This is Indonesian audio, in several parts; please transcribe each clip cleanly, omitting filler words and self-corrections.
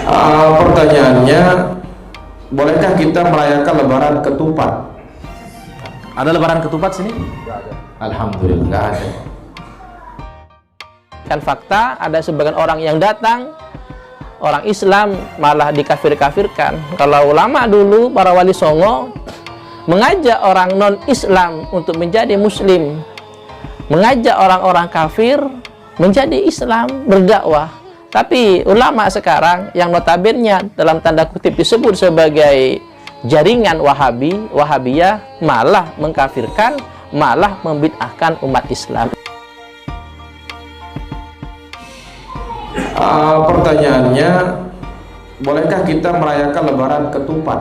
Pertanyaannya, bolehkah kita merayakan Lebaran ketupat? Ada Lebaran ketupat sini? Nggak ada. Alhamdulillah, nggak ada. Kan fakta ada sebagian orang yang datang, orang Islam malah dikafir-kafirkan. Kalau ulama dulu, para wali songo mengajak orang non-Islam untuk menjadi Muslim, mengajak orang-orang kafir menjadi Islam, berdakwah. Tapi ulama sekarang yang notabene dalam tanda kutip disebut sebagai jaringan Wahabi, Wahabiyah, malah mengkafirkan, malah membid'ahkan umat Islam. Pertanyaannya, bolehkah kita merayakan Lebaran ketupat?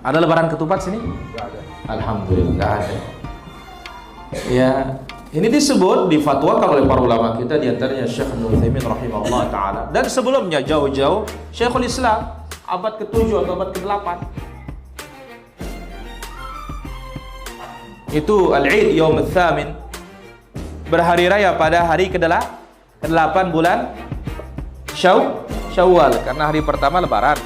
Ada Lebaran ketupat sini? Nggak ada. Alhamdulillah, nggak ada. Ya, ini disebut, difatwakan oleh para ulama kita, diantaranya Syekh Ibnu Utsaimin rahimahullah taala, dan sebelumnya jauh-jauh Syekhul Islam abad ke-7 atau abad ke-8. Itu Al-Eid Yaum Ats-Tsamin, berhari raya pada hari ke-8 bulan Syawal, karena hari pertama Lebaran.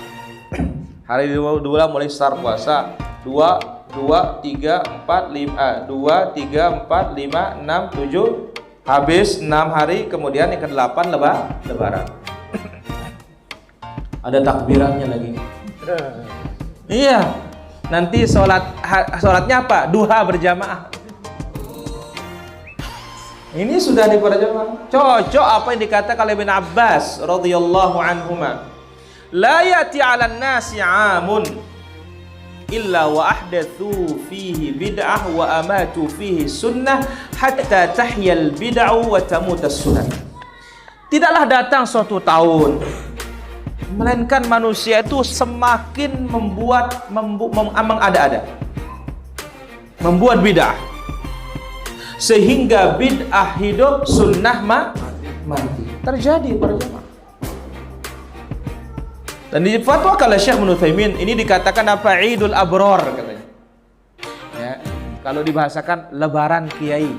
Hari kedua mulai start puasa. 2, 3, 4, 5, 2, 3, 4, 5, 6, 7, habis 6 hari, kemudian yang ke-8 Lebaran. Ada takbirannya lagi. Iya. Nanti sholatnya apa? Duha berjamaah. Ini sudah diperjamaah. Cocok apa yang dikatakan oleh Ibn Abbas radhiyallahu anhuma. La yati 'alan nasi 'amun illa wa ahdatsu fihi bid'ah wa amatu fihi sunnah hatta tahyal bid'ah wa tamutas sunnah. Tidaklah datang suatu tahun melainkan manusia itu semakin mengada-ada, membuat bid'ah, sehingga bid'ah hidup, sunnah mati. Terjadi berjamaah. Dan di fatwa kalau Syekh Ibnu Utsaimin ini dikatakan apa? Idul Abror katanya. Ya, kalau dibahasakan lebaran kiai.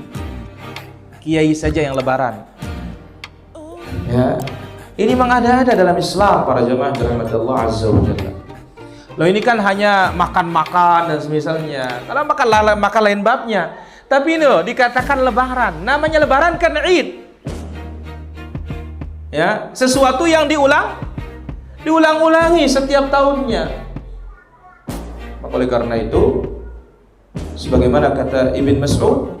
Kiai saja yang lebaran. Ya. Ini mengada-ada dalam Islam para jemaah dirahmati Allah azza wa jalla. Loh, ini kan hanya makan-makan dan semisalnya. Kalau makan lain babnya. Tapi ini loh dikatakan lebaran. Namanya lebaran kan Id. Ya, sesuatu yang diulang-ulangi setiap tahunnya. Maka oleh karena itu, sebagaimana kata Ibn Mas'ud,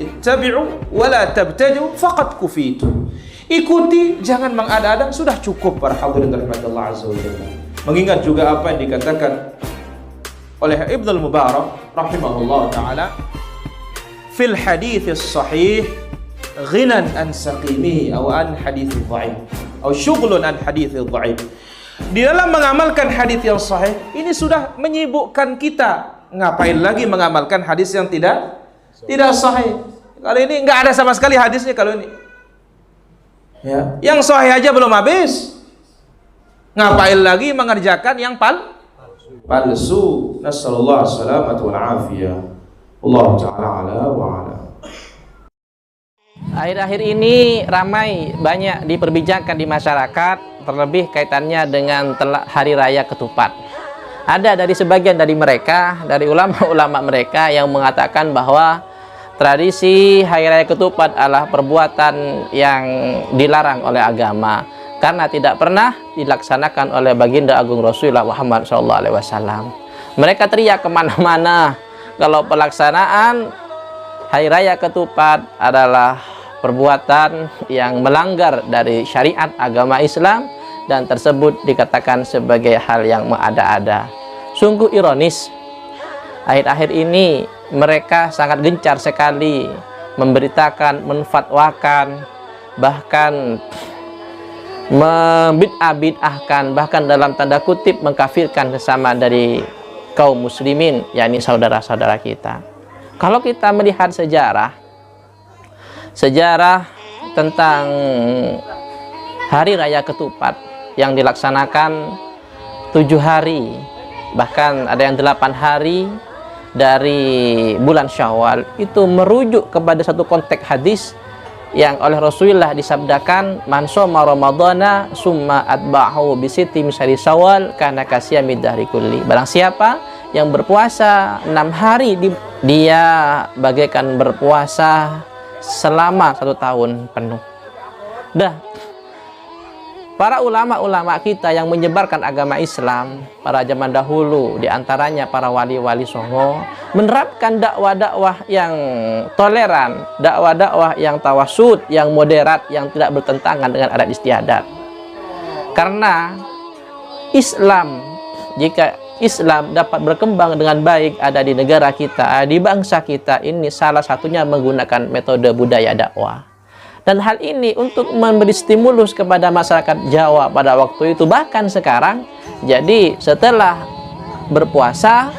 ittabi'u wa la tabtadu faqad kufitu. Ikuti, jangan mengada-ada, sudah cukup para hadirin rahmatullah azza wa jalla. Mengingat juga apa yang dikatakan oleh Ibnu Mubarak rahimahullah taala, fil hadits sahih ghinan an saqimi atau an hadits dhaif atau syughlun an hadits dhaif. Di dalam mengamalkan hadis yang sahih ini sudah menyibukkan kita. Ngapain lagi mengamalkan hadis yang tidak sahih? Kalau ini nggak ada sama sekali hadisnya kalau ini. Ya, yang sahih aja belum habis. Ngapain lagi mengerjakan yang palsu? Nasallallahu alaihi wal afiyah. Allah taala ala wa ala. Akhir-akhir ini ramai banyak diperbincangkan di masyarakat, terlebih kaitannya dengan hari raya ketupat. Ada dari sebagian dari mereka, dari ulama-ulama mereka yang mengatakan bahwa tradisi hari raya ketupat adalah perbuatan yang dilarang oleh agama karena tidak pernah dilaksanakan oleh baginda agung Rasulullah Muhammad SAW. Mereka teriak kemana-mana kalau pelaksanaan hari raya ketupat adalah perbuatan yang melanggar dari syariat agama Islam dan tersebut dikatakan sebagai hal yang mengada-ada. Sungguh ironis, akhir-akhir ini mereka sangat gencar sekali memberitakan, menfatwakan, bahkan membid'ah-bid'ahkan, bahkan dalam tanda kutip mengkafirkan sesama dari kaum muslimin, yakni saudara-saudara kita. Kalau kita melihat sejarah tentang hari raya ketupat yang dilaksanakan 7 hari, bahkan ada yang 8 hari dari bulan Syawal, itu merujuk kepada satu konteks hadis yang oleh Rasulullah disabdakan, man shoma ramadhana summa atba'ahu bi sitti min syahri syawal kana kasiyami dahri kulli. Barang siapa yang berpuasa 6 hari dia bagaikan berpuasa selama 1 tahun penuh. Dah, para ulama-ulama kita yang menyebarkan agama Islam pada zaman dahulu, diantaranya para wali-wali songo, menerapkan dakwah-dakwah yang toleran, dakwah-dakwah yang tawasud, yang moderat, yang tidak bertentangan dengan adat istiadat. Karena Islam, jika Islam dapat berkembang dengan baik ada di negara kita, di bangsa kita ini, salah satunya menggunakan metode budaya dakwah. Dan hal ini untuk memberi stimulus kepada masyarakat Jawa pada waktu itu, bahkan sekarang. Jadi setelah berpuasa,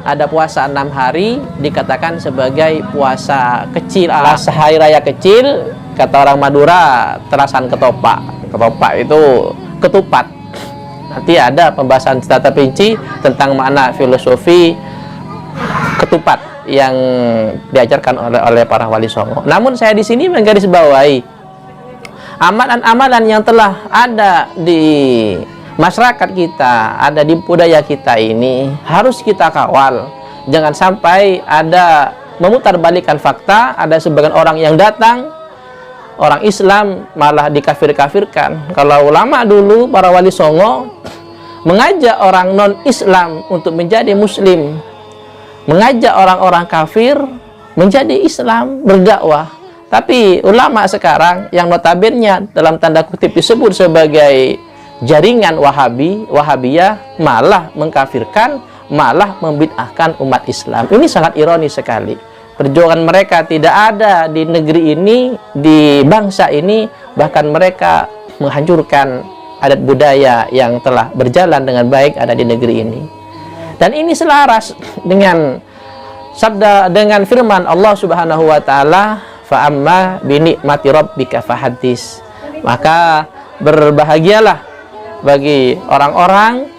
ada puasa 6 hari, dikatakan sebagai puasa kecil, hari raya kecil. Kata orang Madura, terasan ketopak. Ketopak itu ketupat. Nanti ada pembahasan tata pinci tentang makna filosofi ketupat yang diajarkan oleh para wali songo. Namun saya di sini menggarisbawahi amalan-amalan yang telah ada di masyarakat kita, ada di budaya kita ini, harus kita kawal. Jangan sampai ada memutarbalikkan fakta, ada sebagian orang yang datang, orang Islam malah dikafir-kafirkan. Kalau ulama dulu, para wali songo mengajak orang non-Islam untuk menjadi muslim, mengajak orang-orang kafir menjadi Islam, berdakwah. Tapi ulama sekarang yang notabene dalam tanda kutip disebut sebagai jaringan Wahabiyah malah mengkafirkan, malah membid'ahkan umat Islam. Ini sangat ironis sekali. Perjuangan mereka tidak ada di negeri ini, di bangsa ini, bahkan mereka menghancurkan adat budaya yang telah berjalan dengan baik ada di negeri ini. Dan ini selaras dengan sabda, dengan firman Allah Subhanahu wa taala, fa amma bi ni'mati rabbika fahaddits. Maka berbahagialah bagi orang-orang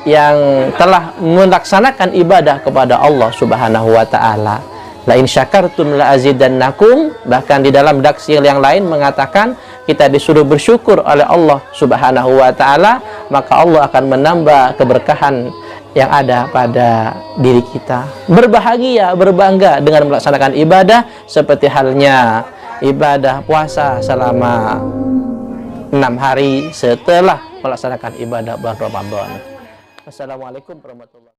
yang telah melaksanakan ibadah kepada Allah Subhanahu wa taala. La in syakartum la azidannakum. Bahkan di dalam daksil yang lain mengatakan kita disuruh bersyukur oleh Allah Subhanahu wa taala, maka Allah akan menambah keberkahan yang ada pada diri kita. Berbahagia, berbangga dengan melaksanakan ibadah seperti halnya ibadah puasa selama 6 hari setelah melaksanakan ibadah bulan Ramadan. Assalamualaikum warahmatullahi wabarakatuh.